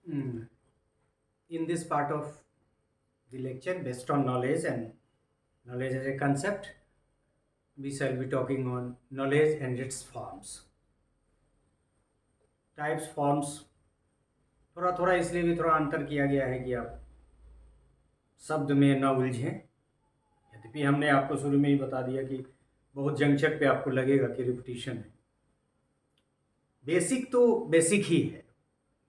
Mm. In this part of the lecture, based on knowledge and knowledge as a concept, we shall be talking on knowledge and its forms. Types forms थोड़ा थोड़ा इसलिए भी थोड़ा अंतर किया गया है कि आप शब्द में न उलझें। यद्यपि हमने आपको शुरू में ही बता दिया कि बहुत जंक्शन पे आपको लगेगा कि रिपीटिशन है। बेसिक तो बेसिक ही है,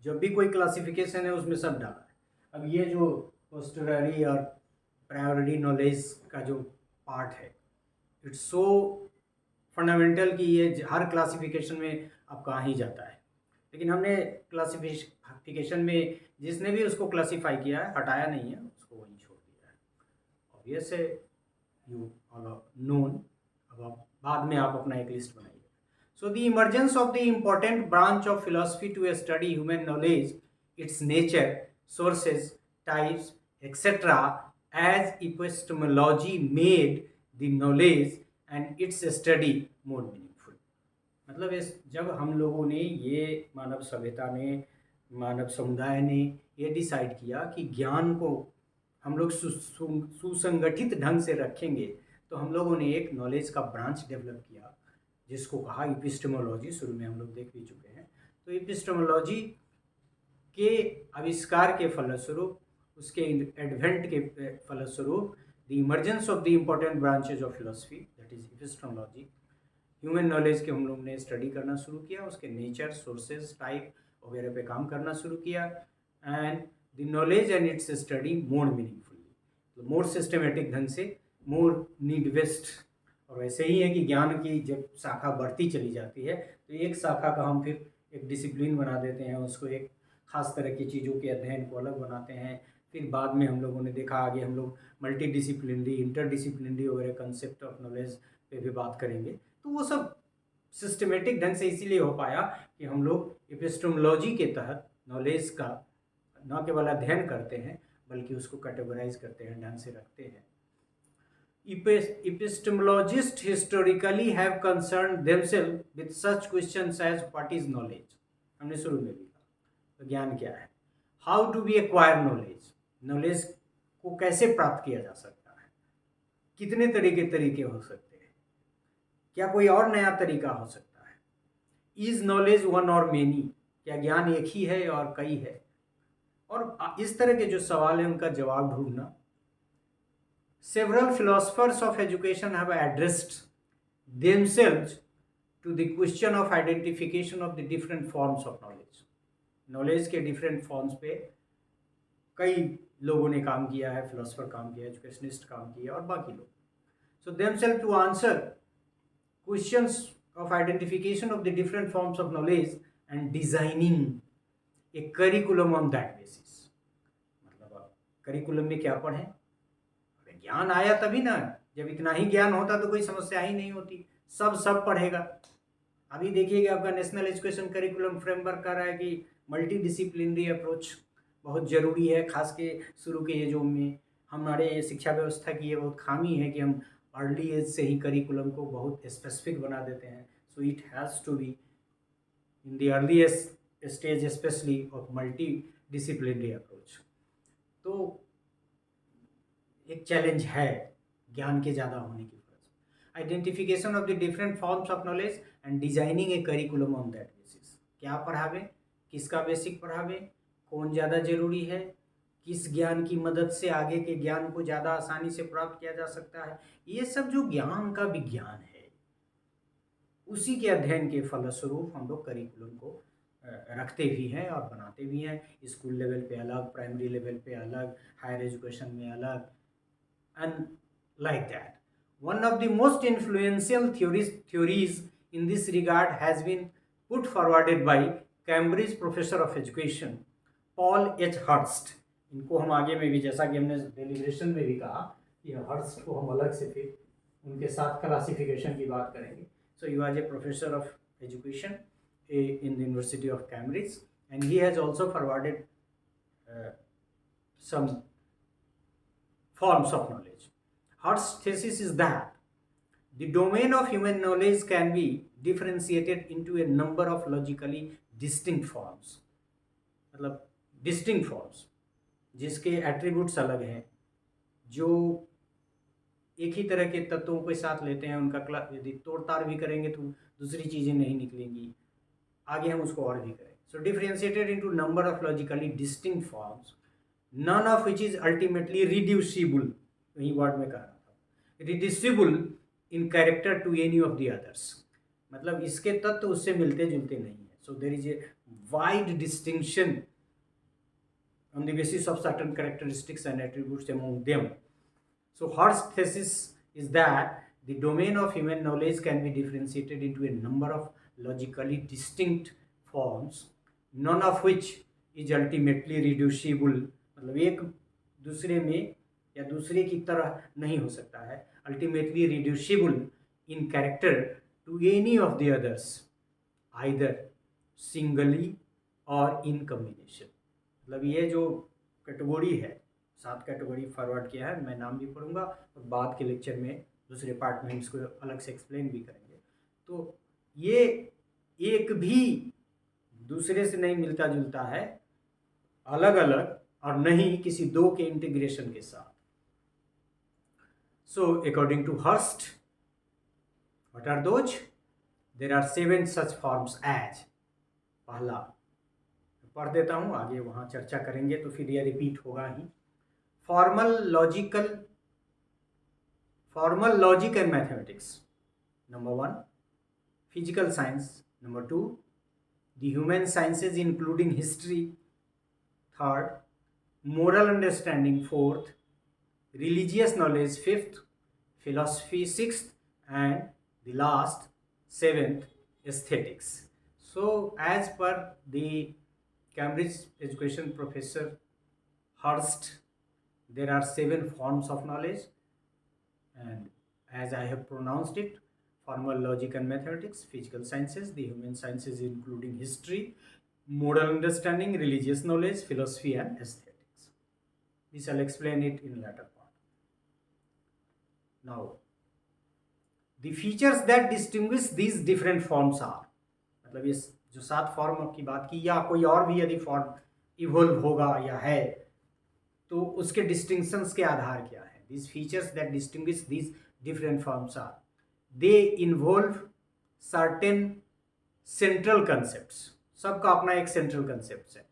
जब भी कोई क्लासिफिकेशन है उसमें सब डाला है। अब ये जो पोस्टररी और प्रायोरिटी नॉलेज का जो पार्ट है, इट्स सो फंडामेंटल कि ये हर क्लासिफिकेशन में अब कहाँ ही जाता है। लेकिन हमने क्लासिफिकेशन में जिसने भी उसको क्लासीफाई किया है हटाया नहीं है, उसको वहीं छोड़ दिया है। ऑब्वियस है, यू ऑल नोन। अब आप बाद में आप अपना एक लिस्ट बनाइए। So the emergence of the important branch of philosophy to study human knowledge, its nature, sources, types etcetera, as epistemology made the knowledge and its study more meaningful. मतलब इस जब हम लोगों ने ये मानव सभ्यता ने, मानव समुदाय ने ये डिसाइड किया कि ज्ञान को हम लोग सुसंगठित ढंग से रखेंगे, तो हम लोगों ने एक नॉलेज का ब्रांच डेवलप किया जिसको कहा इपिस्टेमोलॉजी। शुरू में हम लोग देख भी चुके हैं। तो इपिस्टेमोलॉजी के आविष्कार के फलस्वरूप, उसके एडवेंट के फलस्वरूप, the emergence of the important branches of philosophy, that is epistemology, human knowledge के हम लोग ने स्टडी करना शुरू किया, उसके नेचर, सोर्सेज, टाइप वगैरह पे काम करना शुरू किया। And the knowledge and its study more meaningfully, तो मोर सिस्टमेटिक ढंग से, मोर नीड वेस्ट। और वैसे ही है कि ज्ञान की जब शाखा बढ़ती चली जाती है तो एक शाखा का हम फिर एक डिसिप्लिन बना देते हैं, उसको एक खास तरह की चीज़ों के अध्ययन को अलग बनाते हैं। फिर बाद में हम लोगों ने देखा, आगे हम लोग मल्टी डिसिप्लिनरी, इंटर डिसिप्लिनरी वगैरह कंसेप्ट ऑफ नॉलेज पे भी बात करेंगे। तो वो सब सिस्टमेटिक ढंग से इसीलिए हो पाया कि हम लोग एपिस्टेमोलॉजी के तहत नॉलेज का न केवल अध्ययन करते हैं बल्कि उसको कैटेगराइज करते हैं, ढंग से रखते हैं। Epistemologists historically have concerned themselves with such questions as what is knowledge, हमने शुरू में भी कहा, तो ज्ञान क्या है, how do we acquire knowledge, knowledge को कैसे प्राप्त किया जा सकता है, कितने तरीके हो सकते हैं, क्या कोई और नया तरीका हो सकता है, इज नॉलेज वन और मेनी, क्या ज्ञान एक ही है और कई है। और इस तरह के जो सवाल हैं उनका जवाब ढूंढना। Several philosophers of education have addressed themselves to the question of identification of the different forms of knowledge. Knowledge के different forms पे कई लोगों ने काम किया है, फिलोसफर काम किया है, एजुकेशनिस्ट काम किया और बाकी लोग। So themselves to answer questions of identification of the different forms of knowledge and designing a curriculum on that basis. मतलब आप करिकुलम में क्या पढ़ें, ज्ञान आया तभी ना, जब इतना ही ज्ञान होता तो कोई समस्या ही नहीं होती, सब पढ़ेगा। अभी देखिएगा आपका नेशनल एजुकेशन करिकुलम फ्रेमवर्क कर रहा है कि मल्टी डिसिप्लिनरी अप्रोच बहुत ज़रूरी है। खास के शुरू के ये जो में हमारे शिक्षा व्यवस्था की ये बहुत खामी है कि हम अर्ली एज से ही करिकुलम को बहुत स्पेसिफिक बना देते हैं। So it has to be in the earliest stage specially of multi disciplinary approach. तो एक चैलेंज है ज्ञान के ज़्यादा होने की वजह से। Identification of the different forms of knowledge and designing A curriculum on that basis, क्या पढ़ावे, किसका बेसिक पढ़ावे, कौन ज़्यादा जरूरी है, किस ज्ञान की मदद से आगे के ज्ञान को ज़्यादा आसानी से प्राप्त किया जा सकता है। ये सब जो ज्ञान का विज्ञान है उसी के अध्ययन के फलस्वरूप हम लोग करिकुलम को रखते भी हैं और बनाते भी हैं। स्कूल लेवल पे अलग, प्राइमरी लेवल पे अलग, हायर एजुकेशन में अलग, and like that. One of the most influential theories in this regard has been put forwarded by Cambridge professor of education Paul H. Hurst. इनको हम आगे में भी, जैसा कि हमने डेलिब्रेशन में भी कहा, कि हर्स्ट को हम अलग से फिर उनके साथ क्लासिफिकेशन की बात करेंगे। So he was a professor of education in the University of Cambridge, and he has also forwarded some forms of knowledge. Hurst's thesis is that the domain of human knowledge can be differentiated into a number of logically distinct forms. मतलब distinct forms जिसके attributes अलग हैं, जो एक ही तरह के तत्वों के साथ लेते हैं, उनका यदि तोड़ ताड़ भी करेंगे तो दूसरी चीज़ें नहीं निकलेंगी, आगे हम उसको और भी करेंगे। So differentiated into number of logically distinct forms, none of which is ultimately reducible, वही वर्ड में कह रहा था, reducible in character to any of the others, मतलब इसके तत्व उससे मिलते जुलते नहीं है। So there is a wide distinction on the basis of certain characteristics and attributes among them. So Hurst's thesis is that the domain of human knowledge can be differentiated into a number of logically distinct forms, none of which is ultimately reducible, मतलब एक दूसरे में या दूसरे की तरह नहीं हो सकता है, ultimately reducible in character to any of the others, either singly or in combination. मतलब ये जो कैटेगरी है, 7 कैटेगरी फॉरवर्ड किया है, मैं नाम भी पढ़ूंगा और बाद के लेक्चर में दूसरे पार्ट में इसको अलग से एक्सप्लेन भी करेंगे। तो ये एक भी दूसरे से नहीं मिलता जुलता है, अलग अलग, और नहीं किसी दो के इंटीग्रेशन के साथ। So according to Hirst, what are those? There are 7 such forms as, पहला पढ़ देता हूँ, आगे वहाँ चर्चा करेंगे तो फिर यह रिपीट होगा ही। Formal logic and mathematics, number 1। Physical science, number 2। The human sciences including history, 3rd। Moral understanding, 4th। Religious knowledge, 5th। Philosophy, 6th। And the last 7th, aesthetics. So as per the Cambridge education professor Hurst, there are 7 forms of knowledge, and as I have pronounced it, formal logic and mathematics, physical sciences, the human sciences including history, moral understanding, religious knowledge, philosophy and aesthetics. We shall explain it in later part. Now, the features that distinguish these different forms are, मतलब ये जो 7 form की बात की, या कोई और भी यदि फॉर्म इवोल्व होगा या है तो उसके डिस्टिंक्शंस के आधार क्या है? This features that distinguish this different forms are, they involve certain central concepts, सबका अपना एक सेंट्रल कंसेप्ट है,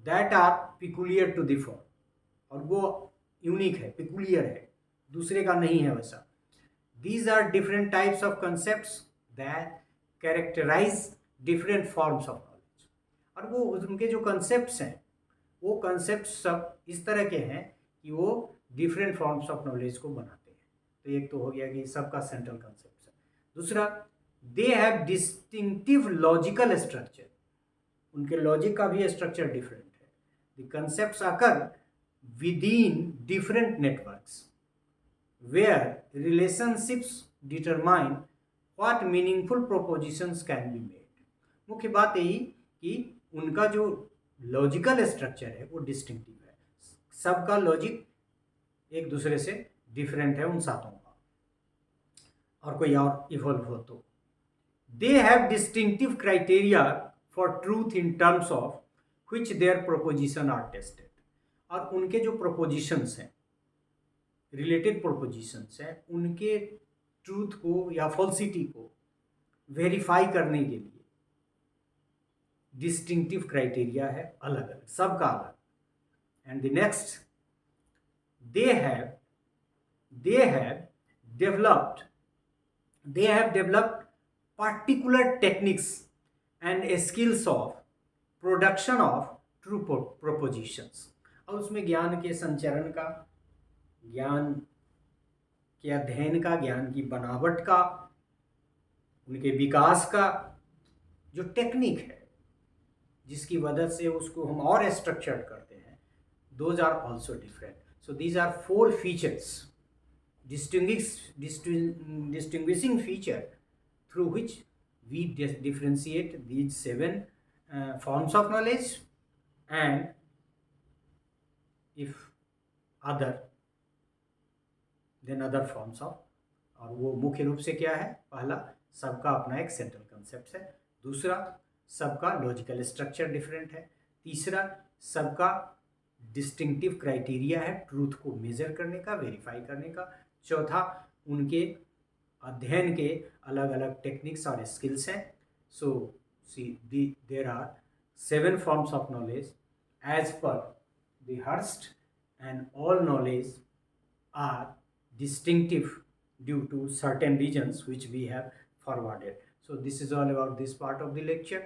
that are peculiar to the form, और वो यूनिक है, पिकुलियर है, दूसरे का नहीं है वैसा। These are different types of concepts that characterise different forms of knowledge, और वो उनके जो कंसेप्ट्स हैं वो कंसेप्ट सब इस तरह के हैं कि वो डिफरेंट फॉर्म्स ऑफ नॉलेज को बनाते हैं। तो एक तो हो गया कि सबका सेंट्रल कंसेप्ट है। दूसरा, they have distinctive logical structure, उनके लॉजिक का भी स्ट्रक्चर डिफरेंट है। The concepts occur within different networks where relationships determine what meaningful propositions can be made. मुख्य बात यही कि उनका जो लॉजिकल स्ट्रक्चर है वो डिस्टिंक्टिव है, सबका लॉजिक एक दूसरे से डिफरेंट है उन सातों का, और कोई और इवॉल्व हो तो। They have distinctive criteria for truth in terms of which their proposition are tested, और उनके जो प्रोपोजिशंस हैं, रिलेटेड प्रोपोजिशंस हैं, उनके ट्रूथ को या फॉल्सिटी को वेरीफाई करने के लिए डिस्टिंक्टिव क्राइटेरिया है, अलग अलग, सबका अलग। And the next, they have developed particular techniques and skills of production of true propositions, और उसमें ज्ञान के संचरण का, ज्ञान के अध्ययन का, ज्ञान की बनावट का, उनके विकास का जो टेक्निक है जिसकी वजह से उसको हम और स्ट्रक्चर्ड करते हैं, those are also different. So these are 4 features, distinguishing feature through which we differentiate these 7 forms of knowledge, and if other then other forms of, और वो मुख्य रूप से क्या है? पहला, सबका अपना एक सेंट्रल कंसेप्ट है। दूसरा, सबका लॉजिकल स्ट्रक्चर डिफरेंट है। तीसरा, सबका डिस्टिंक्टिव क्राइटेरिया है ट्रूथ को मेजर करने का, वेरीफाई करने का। चौथा, उनके अध्ययन के अलग अलग टेक्निक्स और स्किल्स हैं। सो सी there are 7 forms of knowledge as per the Hurst, and all knowledge are distinctive due to certain reasons which we have forwarded. So this is all about this part of the lecture.